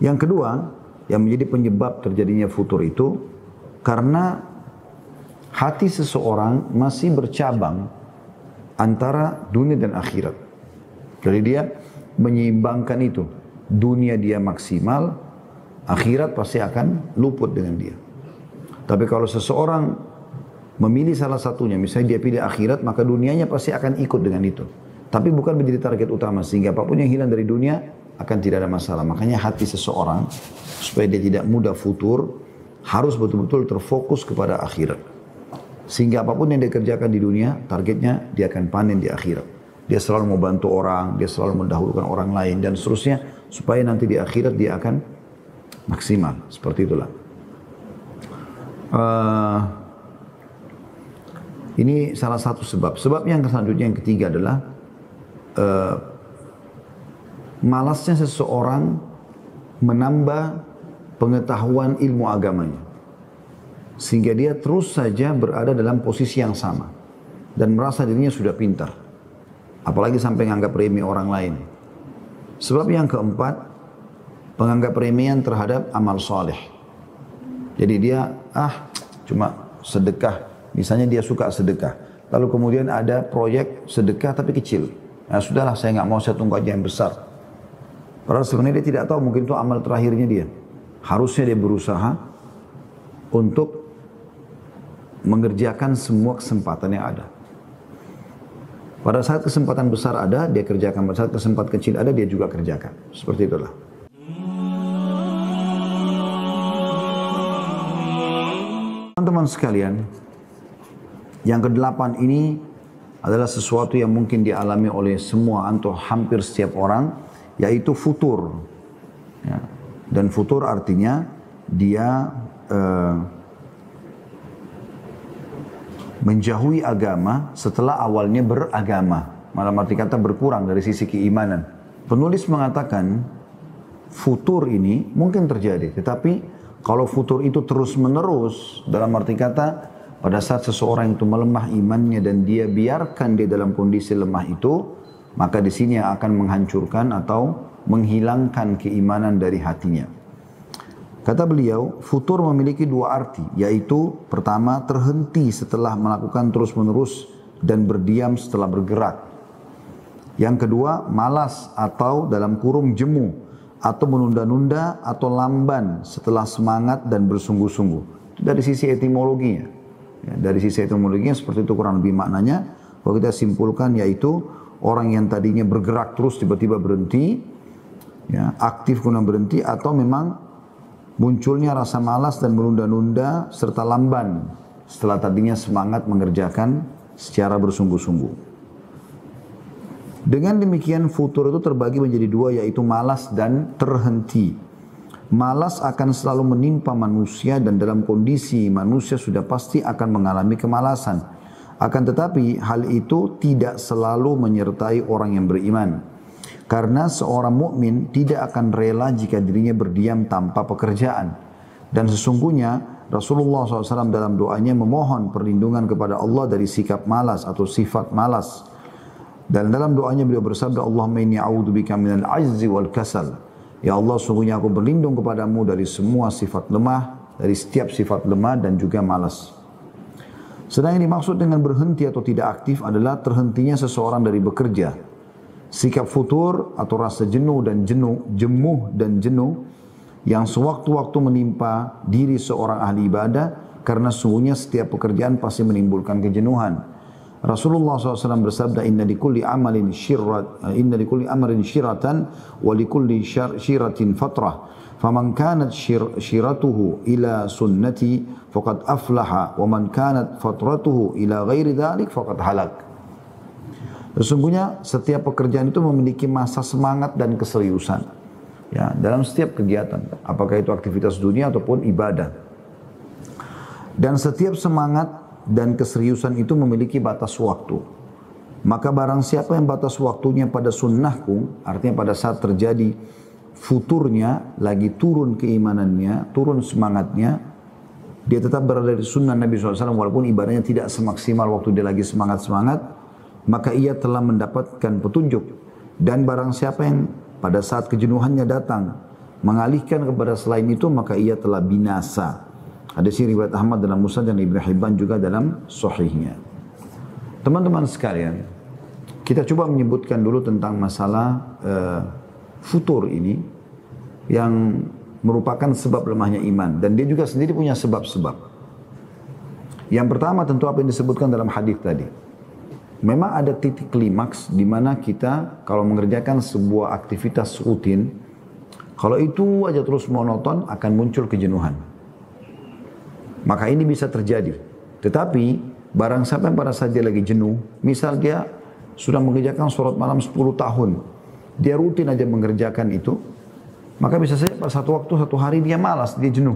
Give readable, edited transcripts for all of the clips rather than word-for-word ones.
Yang kedua, yang menjadi penyebab terjadinya futur itu, karena hati seseorang masih bercabang antara dunia dan akhirat. Jadi dia menyeimbangkan itu. Dunia dia maksimal, akhirat pasti akan luput dengan dia. Tapi kalau seseorang memilih salah satunya, misalnya dia pilih akhirat, maka dunianya pasti akan ikut dengan itu. Tapi bukan menjadi target utama, sehingga apapun yang hilang dari dunia akan tidak ada masalah. Makanya hati seseorang, supaya dia tidak mudah futur, harus betul-betul terfokus kepada akhirat. Sehingga apapun yang dia kerjakan di dunia, targetnya dia akan panen di akhirat. Dia selalu mau bantu orang, dia selalu mendahulukan orang lain, dan seterusnya, supaya nanti di akhirat dia akan maksimal. Seperti itulah. Ini salah satu sebab. Sebab yang selanjutnya, yang ketiga adalah malasnya seseorang menambah pengetahuan ilmu agamanya. Sehingga dia terus saja berada dalam posisi yang sama. Dan merasa dirinya sudah pintar. Apalagi sampai menganggap remeh orang lain. Sebab yang keempat, penganggap remehan terhadap amal soleh. Jadi dia, cuma sedekah. Misalnya dia suka sedekah. Lalu kemudian ada proyek sedekah tapi kecil. Nah sudahlah, saya nggak mau, saya tunggu aja yang besar. Padahal sebenarnya dia tidak tahu, mungkin itu amal terakhirnya dia. Harusnya dia berusaha untuk mengerjakan semua kesempatan yang ada. Pada saat kesempatan besar ada, dia kerjakan. Pada saat kesempatan kecil ada, dia juga kerjakan. Seperti itulah. Teman-teman sekalian, yang kedelapan ini adalah sesuatu yang mungkin dialami oleh semua atau hampir setiap orang, yaitu futur. Ya. Dan futur artinya dia menjauhi agama setelah awalnya beragama. Malam arti kata berkurang dari sisi keimanan. Penulis mengatakan futur ini mungkin terjadi, tetapi kalau futur itu terus menerus, dalam arti kata pada saat seseorang itu melemah imannya dan dia biarkan dia dalam kondisi lemah itu, maka di sini akan menghancurkan atau menghilangkan keimanan dari hatinya. Kata beliau, futur memiliki dua arti, yaitu pertama terhenti setelah melakukan terus-menerus dan berdiam setelah bergerak. Yang kedua, malas atau dalam kurung jemu atau menunda-nunda atau lamban setelah semangat dan bersungguh-sungguh. Dari sisi etimologinya. Ya, dari sisi etimologinya seperti itu kurang lebih maknanya. Kalau kita simpulkan yaitu orang yang tadinya bergerak terus tiba-tiba berhenti, ya, aktif kemudian berhenti, atau memang munculnya rasa malas dan menunda-nunda serta lamban setelah tadinya semangat mengerjakan secara bersungguh-sungguh. Dengan demikian futur itu terbagi menjadi dua, yaitu malas dan terhenti. Malas akan selalu menimpa manusia dan dalam kondisi manusia sudah pasti akan mengalami kemalasan. Akan tetapi hal itu tidak selalu menyertai orang yang beriman. Karena seorang mukmin tidak akan rela jika dirinya berdiam tanpa pekerjaan. Dan sesungguhnya Rasulullah SAW dalam doanya memohon perlindungan kepada Allah dari sikap malas atau sifat malas. Dan dalam doanya beliau bersabda, Allahumma inni a'udzubika minal ajzi wal kasal. Ya Allah, sungguhnya aku berlindung kepadamu dari semua sifat lemah, dari setiap sifat lemah dan juga malas. Sedang yang dimaksud dengan berhenti atau tidak aktif adalah terhentinya seseorang dari bekerja. Sikap futur atau rasa jenuh dan jemuh dan jenuh yang sewaktu-waktu menimpa diri seorang ahli ibadah, karena sungguhnya setiap pekerjaan pasti menimbulkan kejenuhan. Rasulullah SAW bersabda, inna likulli amrin syiratan wa likulli syiratin fatrah. Faman kanat syiratuhu ila sunnati faqad aflaha wa man kanat fatratuhu ila ghairi dhalik faqad halak. Sesungguhnya setiap pekerjaan itu memiliki masa semangat dan keseriusan. Ya, dalam setiap kegiatan, apakah itu aktivitas dunia ataupun ibadah. Dan setiap semangat dan keseriusan itu memiliki batas waktu. Maka barang siapa yang batas waktunya pada sunnahku, artinya pada saat terjadi futurnya, lagi turun keimanannya, turun semangatnya, dia tetap berada di sunnah Nabi SAW walaupun ibadahnya tidak semaksimal waktu dia lagi semangat-semangat, maka ia telah mendapatkan petunjuk. Dan barang siapa yang pada saat kejenuhannya datang, mengalihkan kepada selain itu, maka ia telah binasa. Hadis riwayat Ahmad dalam Musnad dan Ibnu Hibban juga dalam Sahihnya. Teman-teman sekalian, kita coba menyebutkan dulu tentang masalah futur ini yang merupakan sebab lemahnya iman, dan dia juga sendiri punya sebab-sebab. Yang pertama tentu apa yang disebutkan dalam hadis tadi. Memang ada titik klimaks di mana kita kalau mengerjakan sebuah aktivitas rutin, kalau itu aja terus monoton akan muncul kejenuhan. Maka ini bisa terjadi. Tetapi barang siapa yang pada saat dia lagi jenuh, misal dia sudah mengerjakan sholat malam 10 tahun, dia rutin aja mengerjakan itu, maka bisa saja pada satu waktu, satu hari dia malas, dia jenuh.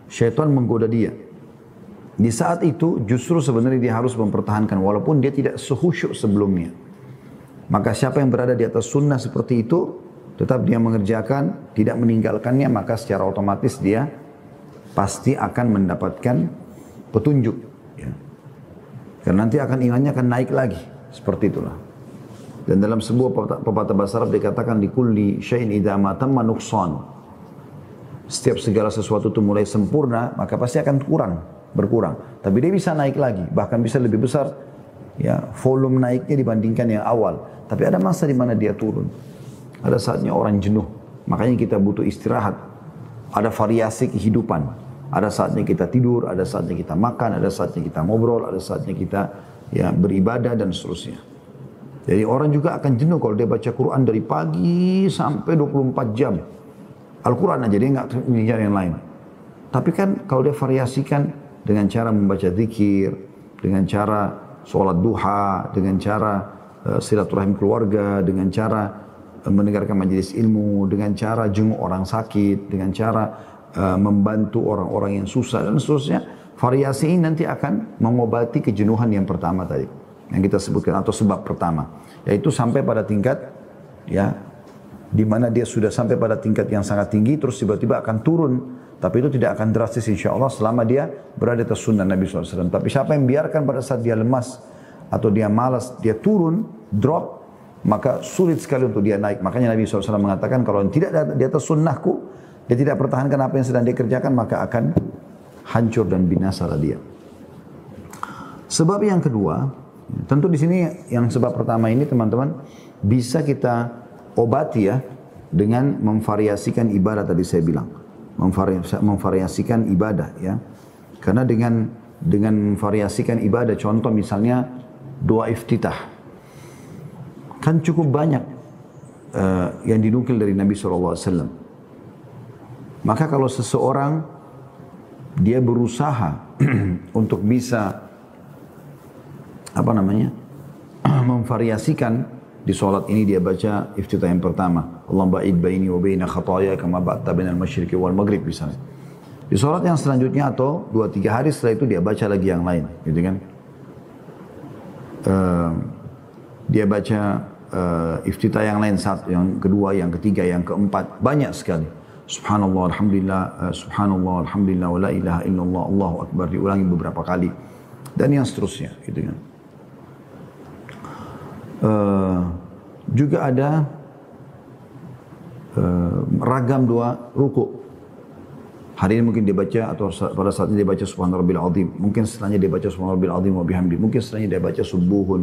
Syaitan menggoda dia. Di saat itu justru sebenarnya dia harus mempertahankan walaupun dia tidak sehusyuk sebelumnya. Maka siapa yang berada di atas sunnah seperti itu, tetap dia mengerjakan, tidak meninggalkannya, maka secara otomatis dia pasti akan mendapatkan petunjuk. Ya. Karena nanti akan imannya akan naik lagi. Seperti itulah. Dan dalam sebuah pepatah bahasa Arab dikatakan di kulli syai'in idza ma tamma nuqsan. Setiap segala sesuatu itu mulai sempurna, maka pasti akan berkurang. Tapi dia bisa naik lagi, bahkan bisa lebih besar ya volume naiknya dibandingkan yang awal. Tapi ada masa di mana dia turun. Ada saatnya orang jenuh. Makanya kita butuh istirahat. Ada variasi kehidupan. Ada saatnya kita tidur, ada saatnya kita makan, ada saatnya kita ngobrol, ada saatnya kita ya beribadah dan seterusnya. Jadi orang juga akan jenuh kalau dia baca Quran dari pagi sampai 24 jam. Al-Quran aja, dia nggak mengejar yang lain. Tapi kan kalau dia variasikan dengan cara membaca zikir, dengan cara sholat duha, dengan cara silaturahim keluarga, dengan cara mendengarkan majelis ilmu, dengan cara jenguk orang sakit, dengan cara membantu orang-orang yang susah dan seterusnya. Variasi ini nanti akan mengobati kejenuhan yang pertama tadi, yang kita sebutkan atau sebab pertama, yaitu sampai pada tingkat ya di mana dia sudah sampai pada tingkat yang sangat tinggi, terus tiba-tiba akan turun. Tapi itu tidak akan drastis insya Allah selama dia berada di atas sunnah Nabi SAW. Tapi siapa yang biarkan pada saat dia lemas atau dia malas, dia turun, drop, maka sulit sekali untuk dia naik. Makanya Nabi SAW mengatakan kalau tidak di atas sunnahku, dia tidak pertahankan apa yang sedang dia kerjakan, maka akan hancur dan binasalah dia. Sebab yang kedua, tentu di sini yang sebab pertama ini teman-teman bisa kita obati ya dengan memvariasikan ibadah tadi saya bilang. Memvariasikan ibadah ya. Karena dengan memvariasikan ibadah, contoh misalnya doa iftitah. Kan cukup banyak yang dinukil dari Nabi SAW. Maka kalau seseorang dia berusaha untuk bisa memvariasikan di sholat ini, dia baca iftitah yang pertama, Allahumma ba'id baini wa baina khataaya kama ba'adta bainal masyriqi wal maghrib misalnya. Di sholat yang selanjutnya atau 2-3 hari setelah itu dia baca lagi yang lain, gitu kan? Dia baca iftitah yang lain, yang kedua, yang ketiga, yang keempat, banyak sekali. Subhanallah, alhamdulillah, subhanallah, alhamdulillah, wa la ilaha illallah, Allahu akbar, diulangi beberapa kali dan yang seterusnya, gitu kan? Juga ada ragam doa ruku. Hari ini mungkin dia baca atau pada saat ini dia baca Subhana Rabbil Azim. Mungkin setelahnya dia baca Subhana Rabbil Azim wa bihamdi. Mungkin setelahnya dia baca Subuhun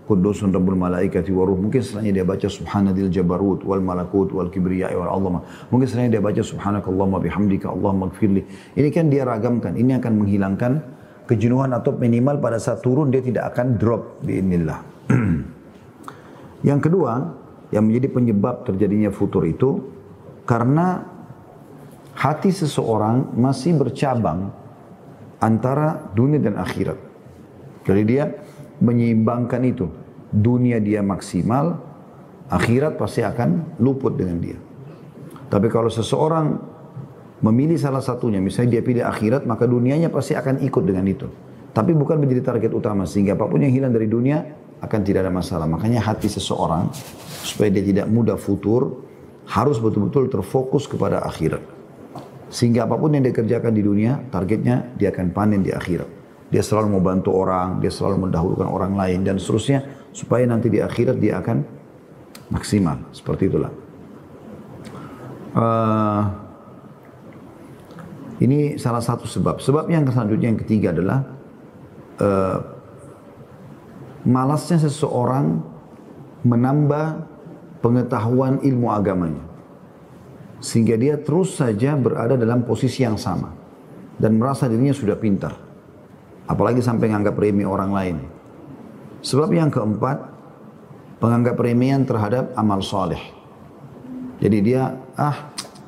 Qudusun Rabbul Malaikati wa Ruh. Mungkin setelahnya dia baca Subhanadil Jabarut wal Malakut wal Kibriyai wal Azamah. Mungkin setelahnya dia baca Subhanakallahumma bihamdika Allahumma gfirli. Ini kan dia ragamkan. Ini akan menghilangkan kejenuhan atau minimal pada saat turun dia tidak akan drop biidznillah. Yang kedua, yang menjadi penyebab terjadinya futur itu karena hati seseorang masih bercabang antara dunia dan akhirat. Jadi dia menyeimbangkan itu. Dunia dia maksimal, akhirat pasti akan luput dengan dia. Tapi kalau seseorang memilih salah satunya, misalnya dia pilih akhirat, maka dunianya pasti akan ikut dengan itu. Tapi bukan menjadi target utama, sehingga apapun yang hilang dari dunia akan tidak ada masalah. Makanya hati seseorang, supaya dia tidak mudah futur, harus betul-betul terfokus kepada akhirat. Sehingga apapun yang dia kerjakan di dunia, targetnya dia akan panen di akhirat. Dia selalu mau bantu orang, dia selalu mendahulukan orang lain, dan seterusnya, supaya nanti di akhirat dia akan maksimal. Seperti itulah. Eh, ini salah satu sebab. Sebab yang selanjutnya yang ketiga adalah eh, malasnya seseorang menambah pengetahuan ilmu agamanya. Sehingga dia terus saja berada dalam posisi yang sama. Dan merasa dirinya sudah pintar. Apalagi sampai menganggap remeh orang lain. Sebab yang keempat, penganggap remehan terhadap amal soleh. Jadi dia,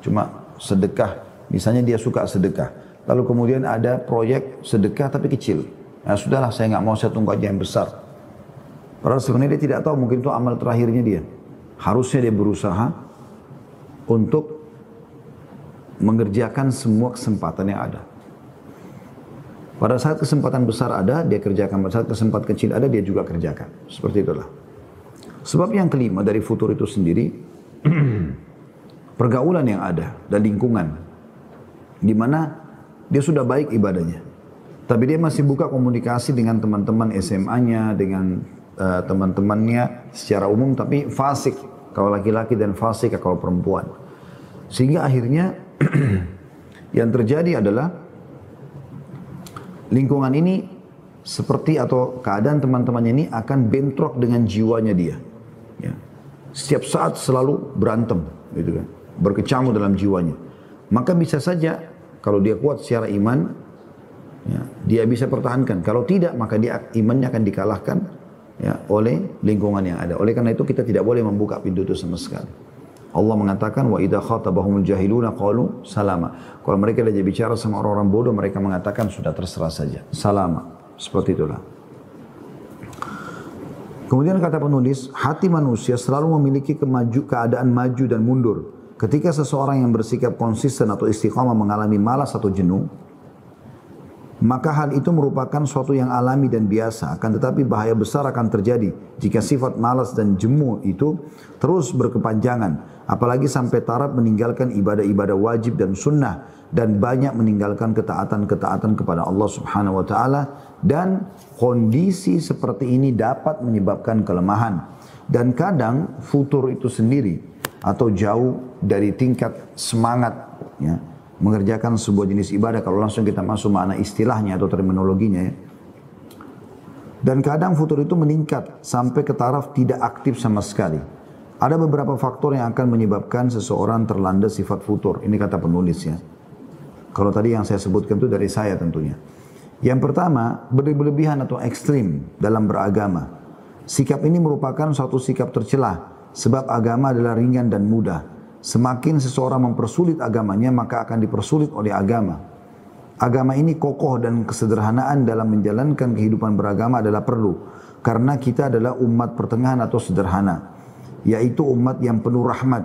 cuma sedekah. Misalnya dia suka sedekah. Lalu kemudian ada proyek sedekah tapi kecil. Nah sudahlah, saya nggak mau, saya tunggu aja yang besar. Padahal sebenarnya dia tidak tahu, mungkin itu amal terakhirnya dia. Harusnya dia berusaha untuk mengerjakan semua kesempatan yang ada. Pada saat kesempatan besar ada, dia kerjakan. Pada saat kesempatan kecil ada, dia juga kerjakan. Seperti itulah. Sebab yang kelima dari futur itu sendiri, pergaulan yang ada dan lingkungan. Di mana dia sudah baik ibadahnya. Tapi dia masih buka komunikasi dengan teman-teman SMA-nya, dengan teman-temannya secara umum, tapi fasik. Kalau laki-laki dan fasik kalau perempuan. Sehingga akhirnya yang terjadi adalah lingkungan ini seperti atau keadaan teman-temannya ini akan bentrok dengan jiwanya dia. Ya. Setiap saat selalu berantem, gitu kan, berkecamuk dalam jiwanya. Maka bisa saja kalau dia kuat secara iman, ya, dia bisa pertahankan. Kalau tidak, maka dia imannya akan dikalahkan ya, oleh lingkungan yang ada. Oleh karena itu kita tidak boleh membuka pintu itu sama sekali. Allah mengatakan wa idza khatabahumul jahiluna qalu salama. Kalau mereka lagi bicara sama orang-orang bodoh, mereka mengatakan sudah terserah saja. Salama. Seperti itulah. Kemudian kata penulis, hati manusia selalu memiliki keadaan maju dan mundur. Ketika seseorang yang bersikap konsisten atau istiqamah mengalami malas atau jenuh, maka hal itu merupakan suatu yang alami dan biasa. Akan tetapi bahaya besar akan terjadi jika sifat malas dan jemu itu terus berkepanjangan. Apalagi sampai taraf meninggalkan ibadah-ibadah wajib dan sunnah. Dan banyak meninggalkan ketaatan-ketaatan kepada Allah subhanahu wa ta'ala. Dan kondisi seperti ini dapat menyebabkan kelemahan. Dan kadang futur itu sendiri atau jauh dari tingkat semangat ya, mengerjakan sebuah jenis ibadah kalau langsung kita masuk makna istilahnya atau terminologinya ya. Dan kadang futur itu meningkat sampai ke taraf tidak aktif sama sekali. Ada beberapa faktor yang akan menyebabkan seseorang terlanda sifat futur. Ini kata penulis ya. Kalau tadi yang saya sebutkan itu dari saya tentunya. Yang pertama, berlebihan atau ekstrim dalam beragama. Sikap ini merupakan suatu sikap tercela sebab agama adalah ringan dan mudah. Semakin seseorang mempersulit agamanya, maka akan dipersulit oleh agama. Agama ini kokoh dan kesederhanaan dalam menjalankan kehidupan beragama adalah perlu. Karena kita adalah umat pertengahan atau sederhana. Yaitu umat yang penuh rahmat.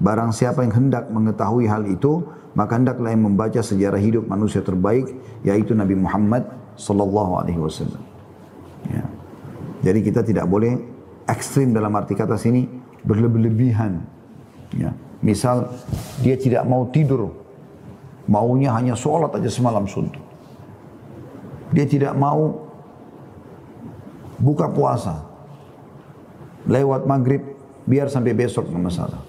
Barang siapa yang hendak mengetahui hal itu, maka hendaklah yang membaca sejarah hidup manusia terbaik, yaitu Nabi Muhammad SAW. Ya. Jadi kita tidak boleh ekstrim dalam arti kata sini, berlebihan. Ya. Misal dia tidak mau tidur, maunya hanya sholat aja semalam suntuk. Dia tidak mau buka puasa, lewat maghrib biar sampai besok nggak masalah.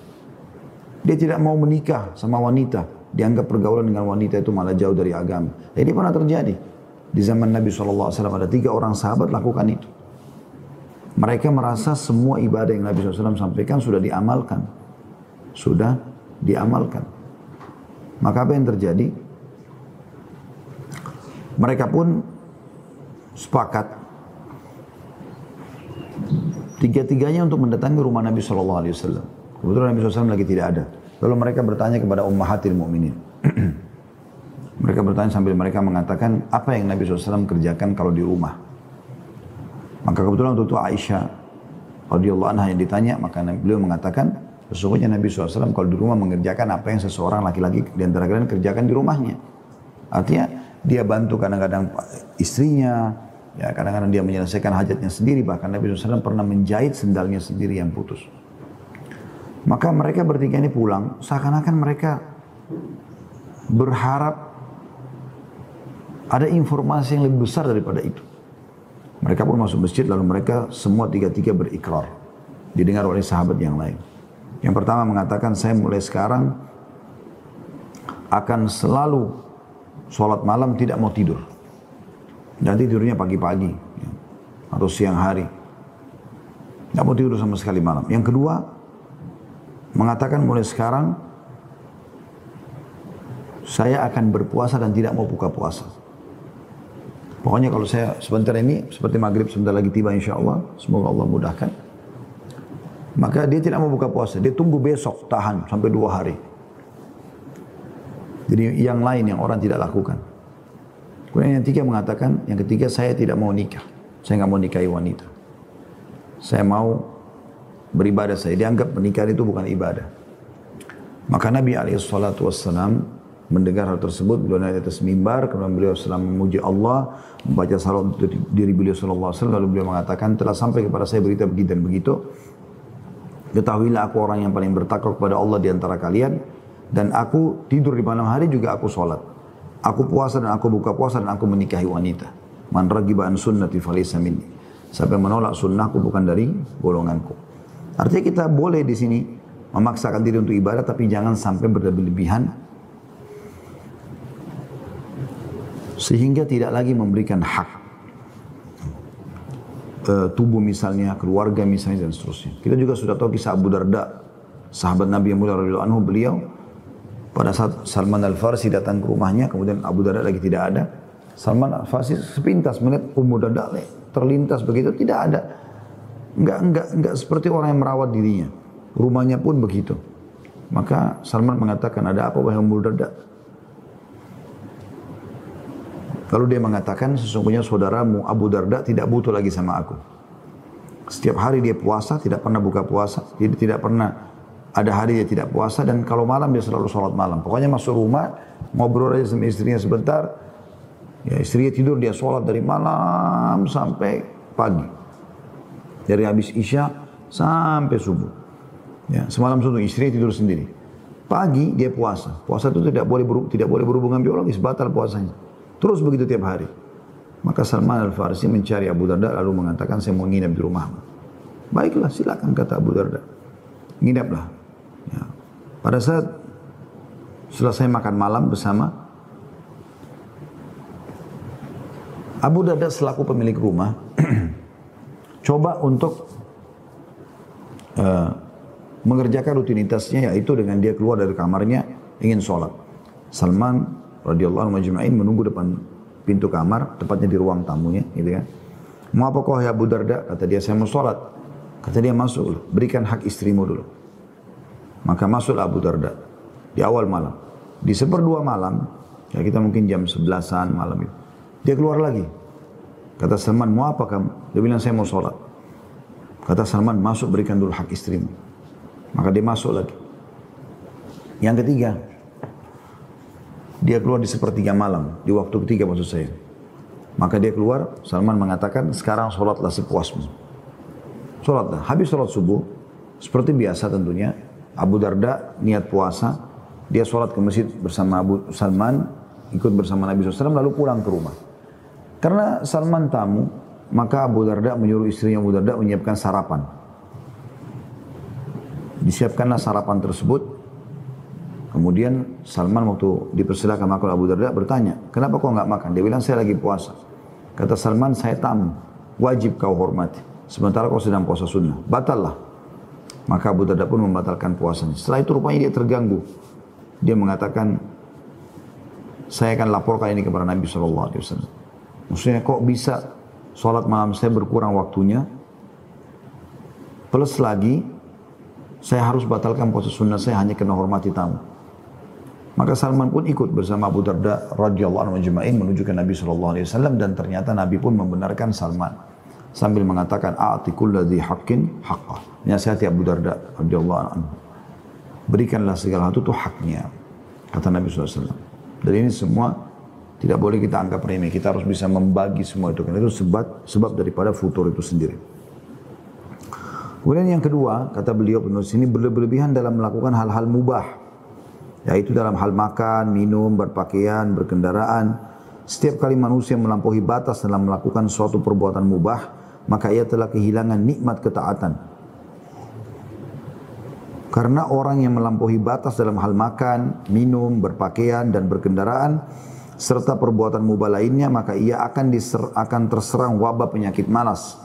Dia tidak mau menikah sama wanita, dianggap pergaulan dengan wanita itu malah jauh dari agama. Ini pernah terjadi di zaman Nabi SAW. Ada 3 orang sahabat lakukan itu. Mereka merasa semua ibadah yang Nabi SAW sampaikan sudah diamalkan. Sudah diamalkan. Maka apa yang terjadi? Mereka pun sepakat. Tiga-tiganya untuk mendatangi rumah Nabi SAW. Kebetulan Nabi SAW lagi tidak ada. Lalu mereka bertanya kepada Ummahatil Mu'minin. Mereka bertanya sambil mereka mengatakan, apa yang Nabi SAW kerjakan kalau di rumah? Maka kebetulan waktu itu Aisyah radhiyallahu anha yang ditanya, maka beliau mengatakan, sesungguhnya Nabi SAW kalau di rumah mengerjakan apa yang seseorang laki-laki di antara kalian kerjakan di rumahnya. Artinya dia bantu kadang-kadang istrinya, ya kadang-kadang dia menyelesaikan hajatnya sendiri, bahkan Nabi SAW pernah menjahit sendalnya sendiri yang putus. Maka mereka bertiga ini pulang, seakan-akan mereka berharap ada informasi yang lebih besar daripada itu. Mereka pun masuk masjid, lalu mereka semua tiga-tiga berikrar. Didengar oleh sahabat yang lain. Yang pertama mengatakan, saya mulai sekarang akan selalu sholat malam tidak mau tidur. Nanti tidurnya pagi-pagi ya, atau siang hari. Tidak mau tidur sama sekali malam. Yang kedua, mengatakan mulai sekarang saya akan berpuasa dan tidak mau buka puasa. Pokoknya kalau saya sebentar ini, seperti maghrib sebentar lagi tiba insya Allah, semoga Allah mudahkan. Maka dia tidak mau buka puasa, dia tunggu besok, tahan sampai 2 hari. Jadi yang lain yang orang tidak lakukan. Kemudian yang ketiga saya tidak mau nikah. Saya nggak mau nikahi wanita. Saya mau beribadah saya. Dianggap pernikahan itu bukan ibadah. Maka Nabi SAW mendengar hal tersebut, beliau naik atas mimbar, kemudian beliau SAW memuji Allah, membaca salawat untuk diri beliau SAW, lalu beliau mengatakan, telah sampai kepada saya berita begitu dan begitu. Ketahuilah aku orang yang paling bertakwa kepada Allah di antara kalian, dan aku tidur di malam hari juga aku sholat. Aku puasa dan aku buka puasa dan aku menikahi wanita. Man ragiba an sunnati falaysa minni. Siapa yang menolak sunnahku bukan dari golonganku. Artinya kita boleh di sini memaksakan diri untuk ibadah, tapi jangan sampai berlebihan sehingga tidak lagi memberikan hak tubuh misalnya, keluarga misalnya dan seterusnya. Kita juga sudah tahu kisah Abu Darda, sahabat Nabi yang mulia radhiyallahu anhu. Beliau pada saat Salman Al-Farsi datang ke rumahnya, kemudian Abu Darda lagi tidak ada. Salman Al-Farsi sepintas melihat Ummu Darda terlintas begitu, tidak ada. Enggak seperti orang yang merawat dirinya. Rumahnya pun begitu. Maka Salman mengatakan, ada apa wahai Ummu Darda? Lalu dia mengatakan, sesungguhnya saudaramu Abu Darda tidak butuh lagi sama aku. Setiap hari dia puasa, tidak pernah buka puasa, tidak pernah ada hari dia tidak puasa, dan kalau malam dia selalu sholat malam. Pokoknya masuk rumah, ngobrol aja sama istrinya sebentar, ya istrinya tidur, dia sholat dari malam sampai pagi. Dari habis Isya sampai subuh. Ya, semalam suntuk istrinya tidur sendiri. Pagi dia puasa. Puasa itu tidak boleh berhubungan biologis, batal puasanya. Terus begitu tiap hari. Maka Salman Al-Farsi mencari Abu Darda lalu mengatakan, saya mau nginap di rumahmu. Baiklah, silakan, kata Abu Darda. Nginaplah. Ya. Pada saat selesai makan malam bersama, Abu Darda selaku pemilik rumah coba untuk mengerjakan rutinitasnya, yaitu dengan dia keluar dari kamarnya ingin sholat. Salman radhiyallahu anhu majma'in menunggu depan pintu kamar, tepatnya di ruang tamunya, gitu kan. Mau apa kau ya Abu Darda? Kata dia, saya mau sholat. Kata dia, masuk dulu, berikan hak istrimu dulu. Maka masuklah Abu Darda di awal malam. Di 1/2 malam, ya kita mungkin jam 11-an malam itu, dia keluar lagi. Kata Salman, mau apa kamu? Dia bilang, saya mau sholat. Kata Salman, masuk berikan dulu hak istrimu. Maka dia masuk lagi. Yang ketiga, dia keluar di 1/3 malam, di waktu ketiga maksud saya. Maka dia keluar, Salman mengatakan, sekarang sholatlah sepuasmu. Sholatlah, habis sholat subuh, seperti biasa tentunya, Abu Darda niat puasa, dia sholat ke masjid bersama Abu Salman, ikut bersama Nabi SAW, lalu pulang ke rumah. Karena Salman tamu, maka Abu Darda menyuruh istrinya Abu Darda menyiapkan sarapan. Disiapkanlah sarapan tersebut. Kemudian Salman waktu dipersilakan makan Abu Darda bertanya, kenapa kau nggak makan? Dia bilang, saya lagi puasa. Kata Salman, saya tamu, wajib kau hormati. Sementara kau sedang puasa sunnah, batallah. Maka Abu Darda pun membatalkan puasanya. Setelah itu rupanya dia terganggu. Dia mengatakan, saya akan laporkan ini kepada Nabi SAW. Maksudnya kok bisa sholat malam saya berkurang waktunya, plus lagi saya harus batalkan puasa sunnah saya hanya karena hormati tamu. Maka Salman pun ikut bersama Abu Darda radhiyallahu anhu majma'in menuju ke Nabi SAW, dan ternyata Nabi pun membenarkan Salman sambil mengatakan, a'ti kulladzi haqqin haqqah. Nasihati Abu Darda radhiyallahu anhu, berikanlah segala sesuatu haknya, kata Nabi SAW. Dan ini semua tidak boleh kita anggap remeh, kita harus bisa membagi semua itu, karena itu sebab daripada futur itu sendiri. Kemudian yang kedua, kata beliau penulis ini, berlebihan dalam melakukan hal-hal mubah, yaitu dalam hal makan, minum, berpakaian, berkendaraan. Setiap kali manusia melampaui batas dalam melakukan suatu perbuatan mubah, maka ia telah kehilangan nikmat ketaatan. Karena orang yang melampaui batas dalam hal makan, minum, berpakaian, dan berkendaraan, serta perbuatan mubah lainnya, maka ia akan terserang wabah penyakit malas.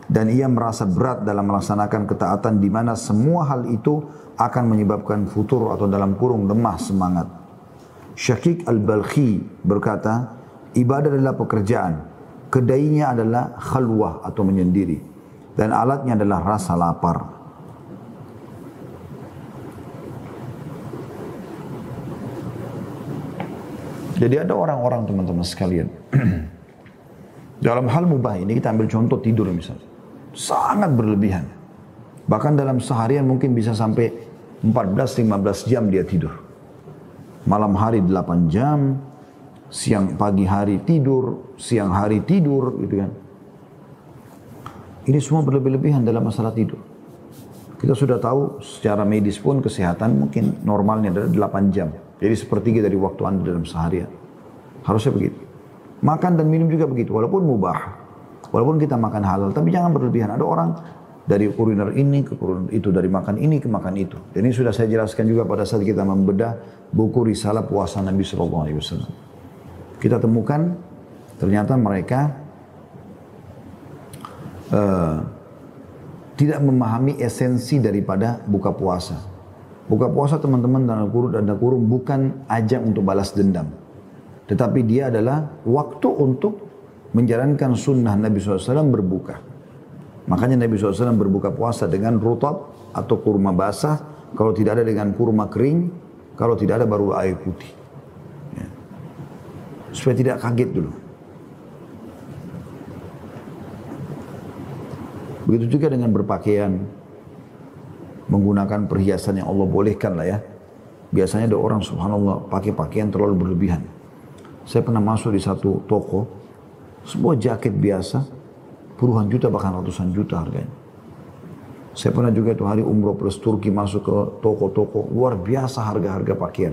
Dan ia merasa berat dalam melaksanakan ketaatan di mana semua hal itu akan menyebabkan futur atau dalam kurung lemah semangat. Syakik al-Balkhi berkata, ibadah adalah pekerjaan, kedainya adalah khalwah atau menyendiri, dan alatnya adalah rasa lapar. Jadi ada orang-orang teman-teman sekalian, dalam hal mubah ini kita ambil contoh tidur misalnya, sangat berlebihan. Bahkan dalam seharian mungkin bisa sampai 14-15 jam dia tidur. Malam hari 8 jam, pagi hari tidur, siang hari tidur gitu kan. Ini semua berlebih-lebihan dalam masalah tidur. Kita sudah tahu secara medis pun kesehatan mungkin normalnya adalah 8 jam. Jadi sepertiga dari waktu Anda dalam seharian. Harusnya begitu. Makan dan minum juga begitu. Walaupun mubah. Walaupun kita makan halal. Tapi jangan berlebihan. Ada orang dari kuliner ini ke kuliner itu. Dari makan ini ke makan itu. Dan ini sudah saya jelaskan juga pada saat kita membedah buku Risalah Puasa Nabi SAW. Kita temukan ternyata mereka tidak memahami esensi daripada buka puasa. Buka puasa teman-teman tanda kurung bukan ajang untuk balas dendam. Tetapi dia adalah waktu untuk menjalankan sunnah Nabi SAW berbuka. Makanya Nabi SAW berbuka puasa dengan rutab atau kurma basah. Kalau tidak ada dengan kurma kering. Kalau tidak ada baru air putih. Ya. Supaya tidak kaget dulu. Begitu juga dengan berpakaian. Menggunakan perhiasan yang Allah bolehkan lah ya. Biasanya ada orang subhanallah pakai pakaian terlalu berlebihan. Saya pernah masuk di satu toko, sebuah jaket biasa, puluhan juta bahkan ratusan juta harganya. Saya pernah juga itu hari umroh plus Turki masuk ke toko-toko, luar biasa harga-harga pakaian.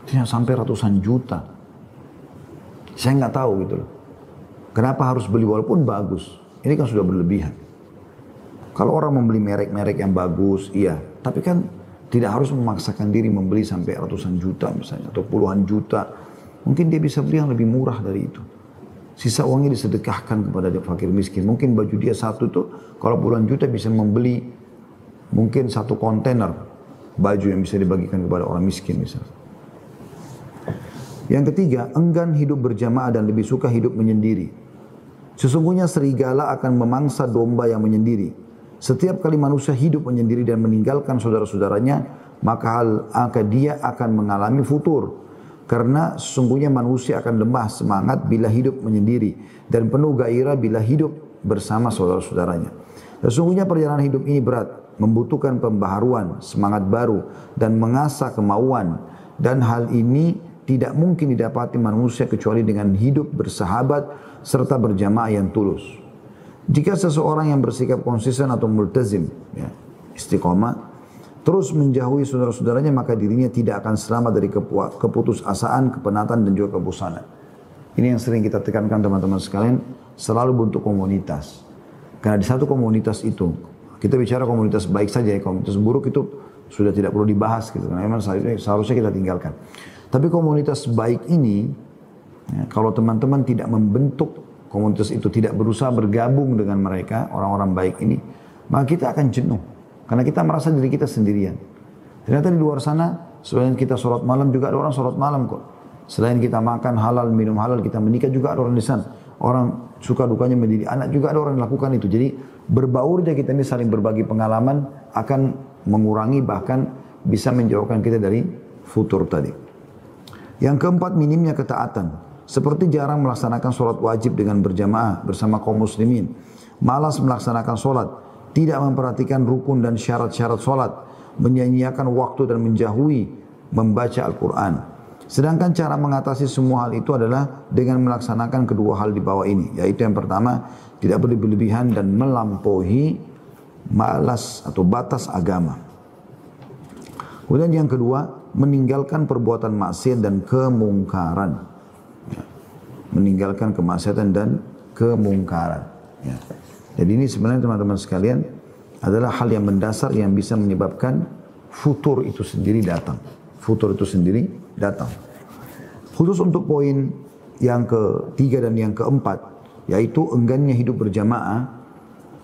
Ternyata sampai ratusan juta. Saya nggak tahu gitu loh. Kenapa harus beli walaupun bagus? Ini kan sudah berlebihan. Kalau orang membeli merek-merek yang bagus, iya. Tapi kan tidak harus memaksakan diri membeli sampai ratusan juta misalnya. Atau puluhan juta. Mungkin dia bisa beli yang lebih murah dari itu. Sisa uangnya disedekahkan kepada fakir miskin. Mungkin baju dia satu tuh, kalau puluhan juta bisa membeli mungkin satu kontainer baju yang bisa dibagikan kepada orang miskin misalnya. Yang ketiga, enggan hidup berjamaah dan lebih suka hidup menyendiri. Sesungguhnya serigala akan memangsa domba yang menyendiri. Setiap kali manusia hidup menyendiri dan meninggalkan saudara-saudaranya, maka dia akan mengalami futur. Karena sesungguhnya manusia akan lemah semangat bila hidup menyendiri dan penuh gairah bila hidup bersama saudara-saudaranya. Sesungguhnya perjalanan hidup ini berat, membutuhkan pembaharuan, semangat baru dan mengasah kemauan. Dan hal ini tidak mungkin didapati manusia kecuali dengan hidup bersahabat serta berjamaah yang tulus. Jika seseorang yang bersikap konsisten atau multazim, ya, istiqomah, terus menjauhi saudara-saudaranya, maka dirinya tidak akan selamat dari keputusasaan, kepenatan, dan juga kebosanan. Ini yang sering kita tekankan teman-teman sekalian, selalu bentuk komunitas. Karena di satu komunitas itu, kita bicara komunitas baik saja, ya, komunitas buruk itu sudah tidak perlu dibahas, gitu. Karena memang seharusnya kita tinggalkan. Tapi komunitas baik ini, ya, kalau teman-teman tidak membentuk komunitas itu, tidak berusaha bergabung dengan mereka, orang-orang baik ini, maka kita akan jenuh. Karena kita merasa diri kita sendirian. Ternyata di luar sana, selain kita sholat malam, juga ada orang sholat malam kok. Selain kita makan halal, minum halal, kita menikah juga ada orang di sana. Orang suka dukanya mendidik anak juga ada orang yang lakukan itu. Jadi berbaurnya kita ini saling berbagi pengalaman akan mengurangi bahkan bisa menjauhkan kita dari futur tadi. Yang keempat, minimnya ketaatan. Seperti jarang melaksanakan sholat wajib dengan berjamaah bersama kaum muslimin. Malas melaksanakan sholat. Tidak memperhatikan rukun dan syarat-syarat sholat. Menyanyiakan waktu dan menjauhi membaca Al-Quran. Sedangkan cara mengatasi semua hal itu adalah dengan melaksanakan kedua hal di bawah ini. Yaitu yang pertama, tidak berlebihan dan melampaui malas atau batas agama. Kemudian yang kedua, meninggalkan perbuatan maksiat dan kemungkaran. Ya. Meninggalkan kemaksiatan dan kemungkaran. Ya. Jadi ini sebenarnya teman-teman sekalian, adalah hal yang mendasar yang bisa menyebabkan futur itu sendiri datang. Futur itu sendiri datang. Khusus untuk poin yang ketiga dan yang keempat, yaitu enggannya hidup berjamaah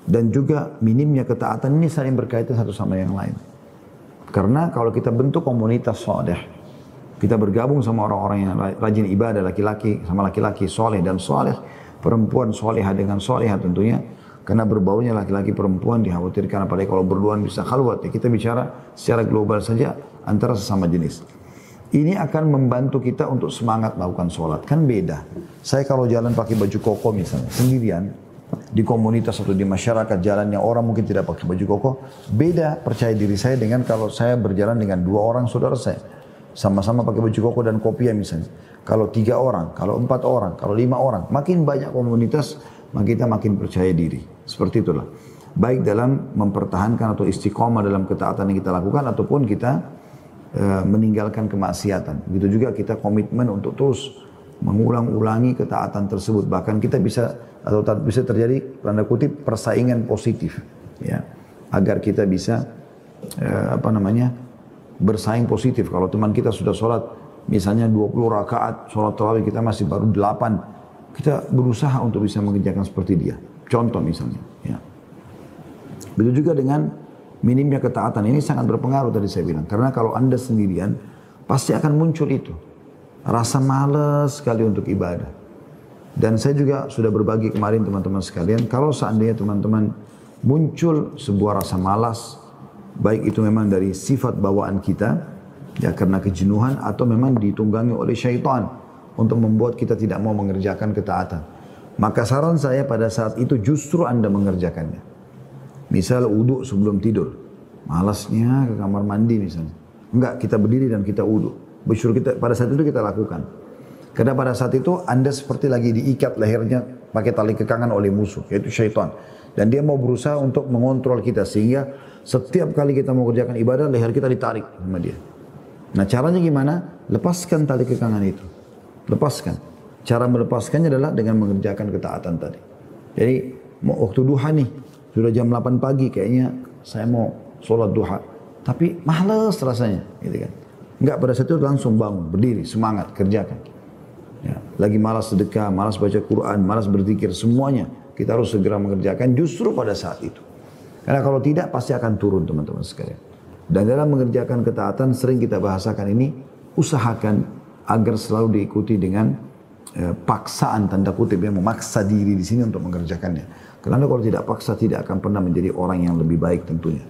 dan juga minimnya ketaatan, ini saling berkaitan satu sama yang lain. Karena kalau kita bentuk komunitas soleh, kita bergabung sama orang-orang yang rajin ibadah, laki-laki sama laki-laki soleh dan soleh, perempuan soleha dengan soleha tentunya, karena berbaunya laki-laki perempuan dikhawatirkan apalagi kalau berduaan bisa khalwat. Ya, kita bicara secara global saja antara sesama jenis. Ini akan membantu kita untuk semangat melakukan sholat. Kan beda. Saya kalau jalan pakai baju koko misalnya, sendirian, di komunitas atau di masyarakat jalannya orang mungkin tidak pakai baju koko, beda percaya diri saya dengan kalau saya berjalan dengan 2 orang saudara saya. Sama-sama pakai baju koko dan kopiah misalnya. Kalau 3 orang, kalau 4 orang, kalau 5 orang, makin banyak komunitas, kita makin percaya diri. Seperti itulah. Baik dalam mempertahankan atau istiqomah dalam ketaatan yang kita lakukan, ataupun kita meninggalkan kemaksiatan. Begitu juga kita komitmen untuk terus mengulang-ulangi ketaatan tersebut. Bahkan kita bisa terjadi tanda kutip persaingan positif, ya, agar kita bisa bersaing positif. Kalau teman kita sudah sholat misalnya 20 rakaat sholat tarawih, kita masih baru 8, kita berusaha untuk bisa mengerjakan seperti dia. Contoh misalnya, ya. Begitu juga dengan minimnya ketaatan, ini sangat berpengaruh tadi saya bilang. Karena kalau Anda sendirian, pasti akan muncul itu. Rasa malas sekali untuk ibadah. Dan saya juga sudah berbagi kemarin teman-teman sekalian, kalau seandainya teman-teman muncul sebuah rasa malas, baik itu memang dari sifat bawaan kita, ya karena kejenuhan, atau memang ditunggangi oleh syaitan untuk membuat kita tidak mau mengerjakan ketaatan. Maka saran saya pada saat itu justru Anda mengerjakannya. Misal wudu sebelum tidur, malasnya ke kamar mandi misalnya. Enggak, kita berdiri dan kita wudu. Bersyukur kita pada saat itu kita lakukan. Karena pada saat itu Anda seperti lagi diikat lehernya pakai tali kekangan oleh musuh, yaitu syaitan. Dan dia mau berusaha untuk mengontrol kita sehingga setiap kali kita mau kerjakan ibadah, leher kita ditarik sama dia. Nah caranya gimana? Lepaskan tali kekangan itu. Lepaskan. Cara melepaskannya adalah dengan mengerjakan ketaatan tadi. Jadi waktu duha nih, sudah jam 8 pagi kayaknya saya mau sholat duha. Tapi malas rasanya. Gitu kan. Enggak, pada saat itu langsung bangun, berdiri, semangat, kerjakan. Ya, lagi malas sedekah, malas baca Quran, malas berzikir, semuanya. Kita harus segera mengerjakan justru pada saat itu. Karena kalau tidak pasti akan turun teman-teman sekalian. Dan dalam mengerjakan ketaatan sering kita bahasakan ini, usahakan agar selalu diikuti dengan paksaan tanda kutip, yang memaksa diri di sini untuk mengerjakannya. Karena kalau tidak paksa tidak akan pernah menjadi orang yang lebih baik tentunya.